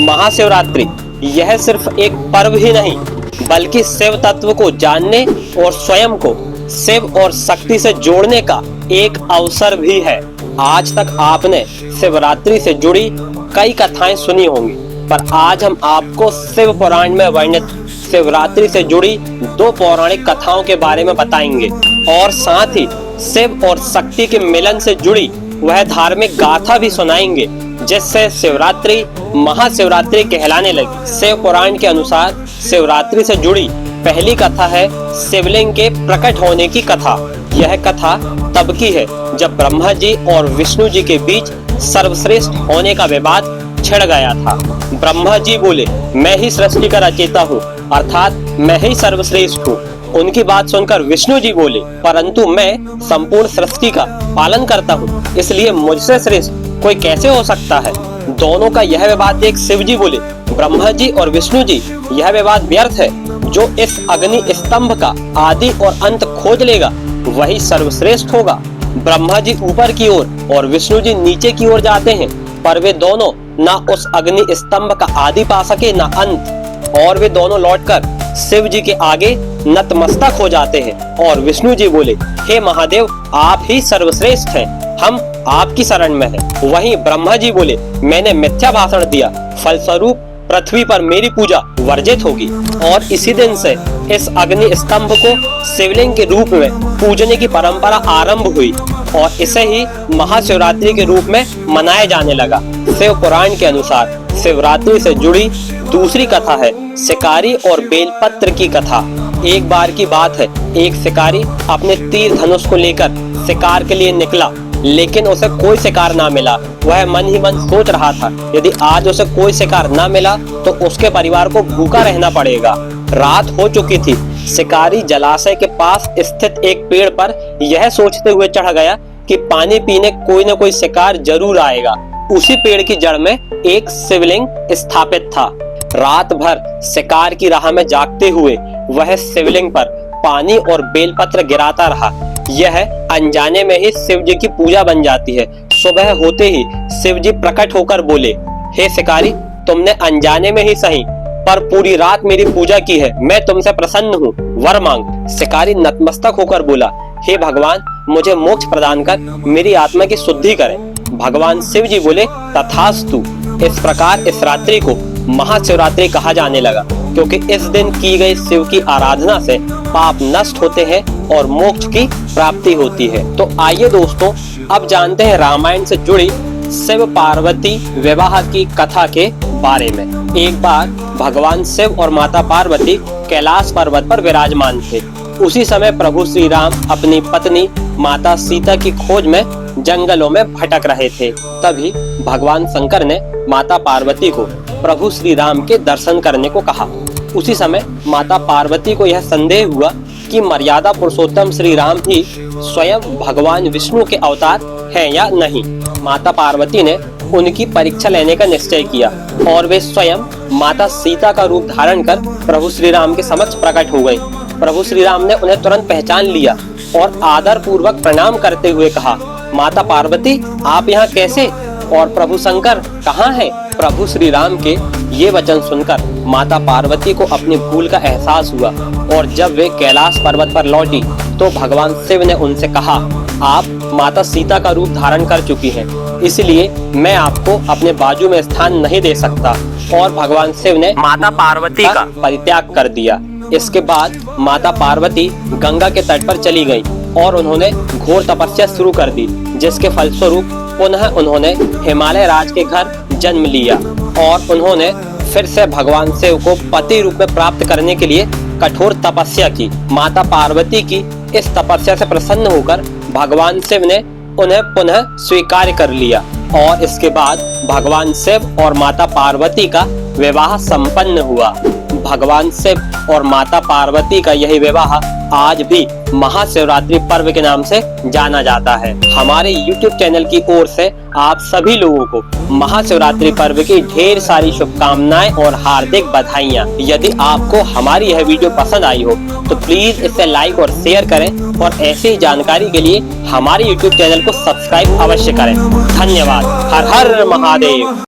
महाशिवरात्रि यह सिर्फ एक पर्व ही नहीं बल्कि शिव तत्व को जानने और स्वयं को शिव और शक्ति से जोड़ने का एक अवसर भी है। आज तक आपने शिवरात्रि से जुड़ी कई कथाएं सुनी होंगी, पर आज हम आपको शिव पुराण में वर्णित शिवरात्रि से जुड़ी दो पौराणिक कथाओं के बारे में बताएंगे और साथ ही शिव और शक्ति के मिलन से जुड़ी वह धार्मिक गाथा भी सुनाएंगे जिससे शिवरात्रि महाशिवरात्रि कहलाने लगी। शिव पुराण के अनुसार शिवरात्रि से जुड़ी पहली कथा है शिवलिंग के प्रकट होने की कथा। यह कथा तब की है जब ब्रह्मा जी और विष्णु जी के बीच सर्वश्रेष्ठ होने का विवाद छिड़ गया था। ब्रह्मा जी बोले, मैं ही सृष्टि का रचयिता हूँ, अर्थात मैं ही सर्वश्रेष्ठ हूँ। उनकी बात सुनकर विष्णु जी बोले, परंतु मैं संपूर्ण सृष्टि का पालन करता हूँ, इसलिए मुझसे श्रेष्ठ कोई कैसे हो सकता है। दोनों का यह विवाद देख शिव जी बोले, ब्रह्मा जी और विष्णु जी, यह विवाद व्यर्थ है। जो इस अग्नि स्तंभ का आदि और अंत खोज लेगा वही सर्वश्रेष्ठ होगा। ब्रह्मा जी ऊपर की ओर और विष्णु जी नीचे की ओर जाते हैं, पर वे दोनों ना उस अग्नि स्तंभ का आदि पा सके ना अंत, और वे दोनों लौटकर शिव जी के आगे नतमस्तक हो जाते हैं। और विष्णु जी बोले, हे महादेव, आप ही सर्वश्रेष्ठ हैं, हम आपकी शरण में हैं। वहीं ब्रह्मा जी बोले, मैंने मिथ्या भाषण दिया, फलस्वरूप पृथ्वी पर मेरी पूजा वर्जित होगी। और इसी दिन से इस अग्नि स्तंभ को शिवलिंग के रूप में पूजने की परंपरा आरंभ हुई और इसे ही महाशिवरात्रि के रूप में मनाया जाने लगा। शिव पुराण के अनुसार शिवरात्रि से जुड़ी दूसरी कथा है शिकारी और बेलपत्र की कथा। एक बार की बात है, एक शिकारी अपने तीर धनुष को लेकर शिकार के लिए निकला, लेकिन उसे कोई शिकार ना मिला। वह मन ही मन सोच रहा था, यदि आज उसे कोई शिकार ना मिला तो उसके परिवार को भूखा रहना पड़ेगा। रात हो चुकी थी। शिकारी जलाशय के पास स्थित एक पेड़ पर यह सोचते हुए चढ़ गया कि पानी पीने कोई न कोई शिकार जरूर आएगा। उसी पेड़ की जड़ में एक शिवलिंग स्थापित था। रात भर शिकार की राह में जागते हुए वह शिवलिंग पर पानी और बेलपत्र गिराता रहा। यह अनजाने में ही शिव जी की पूजा बन जाती है। सुबह होते ही शिव जी प्रकट होकर बोले, हे शिकारी, तुमने अनजाने में ही सही पर पूरी रात मेरी पूजा की है, मैं तुमसे प्रसन्न हूँ, वर मांग। शिकारी नतमस्तक होकर बोला, हे भगवान, मुझे मोक्ष प्रदान कर मेरी आत्मा की शुद्धि करें। भगवान शिव जी बोले, तथास्तु। इस प्रकार इस रात्रि को महाशिवरात्रि कहा जाने लगा, क्योंकि इस दिन की गई शिव की आराधना से पाप नष्ट होते हैं और मोक्ष की प्राप्ति होती है। तो आइए दोस्तों, अब जानते हैं रामायण से जुड़ी शिव पार्वती विवाह की कथा के बारे में। एक बार भगवान शिव और माता पार्वती कैलाश पर्वत पर विराजमान थे। उसी समय प्रभु श्री राम अपनी पत्नी माता सीता की खोज में जंगलों में भटक रहे थे। तभी भगवान शंकर ने माता पार्वती को प्रभु श्री राम के दर्शन करने को कहा। उसी समय माता पार्वती को यह संदेह हुआ कि मर्यादा पुरुषोत्तम श्री राम ही स्वयं भगवान विष्णु के अवतार हैं या नहीं। माता पार्वती ने उनकी परीक्षा लेने का निश्चय किया और वे स्वयं माता सीता का रूप धारण कर प्रभु श्री राम के समक्ष प्रकट हो गई। प्रभु श्री राम ने उन्हें तुरंत पहचान लिया और आदर पूर्वक प्रणाम करते हुए कहा, माता पार्वती, आप यहाँ कैसे? और प्रभु शंकर कहाँ हैं? प्रभु श्री राम के ये वचन सुनकर माता पार्वती को अपनी भूल का एहसास हुआ और जब वे कैलाश पर्वत पर लौटी तो भगवान शिव ने उनसे कहा, आप माता सीता का रूप धारण कर चुकी हैं, इसलिए मैं आपको अपने बाजू में स्थान नहीं दे सकता। और भगवान शिव ने माता पार्वती का परित्याग कर दिया। इसके बाद माता पार्वती गंगा के तट पर चली गई और उन्होंने घोर तपस्या शुरू कर दी, जिसके फलस्वरूप पुनः उन्होंने हिमालय राज के घर जन्म लिया और उन्होंने फिर से भगवान शिव को पति रूप में प्राप्त करने के लिए कठोर तपस्या की। माता पार्वती की इस तपस्या से प्रसन्न होकर भगवान शिव ने उन्हें पुनः स्वीकार कर लिया और इसके बाद भगवान शिव और माता पार्वती का विवाह संपन्न हुआ। भगवान शिव और माता पार्वती का यही विवाह आज भी महाशिवरात्रि पर्व के नाम से जाना जाता है। हमारे YouTube चैनल की ओर से आप सभी लोगों को महाशिवरात्रि पर्व की ढेर सारी शुभकामनाएं और हार्दिक बधाइयां। यदि आपको हमारी यह वीडियो पसंद आई हो तो प्लीज इसे लाइक और शेयर करें और ऐसी ही जानकारी के लिए हमारे YouTube चैनल को सब्सक्राइब अवश्य करें। धन्यवाद। हर हर महादेव।